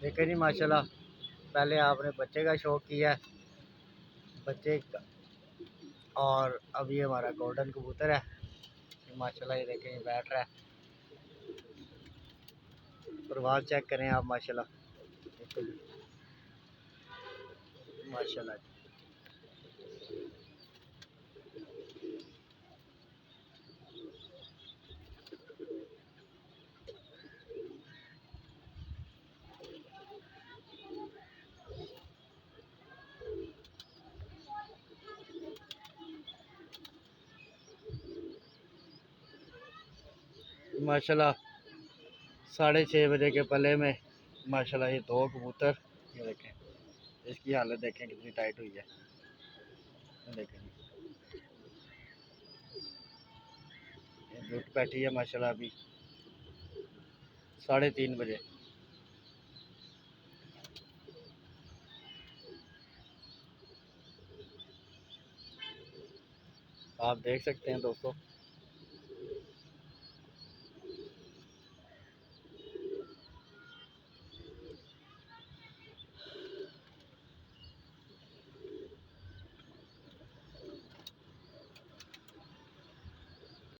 देखे जी माशाल्लाह, पहले आपने बच्चे का शौक किया, बच्चे का, और अब ये हमारा गोल्डन कबूतर है माशाल्लाह। ये देखें बैठ रहा है, परवाज़ चेक करें आप माशाल्लाह, माशाल्लाह। माशाल्लाह 6:30 बजे के पले में माशाल्लाह ये 2 कबूतर, ये देखें इसकी हालत देखें कितनी टाइट हुई है। देखें ये जुट बैठी है माशाल्लाह अभी 3:30 बजे। आप देख सकते हैं दोस्तों।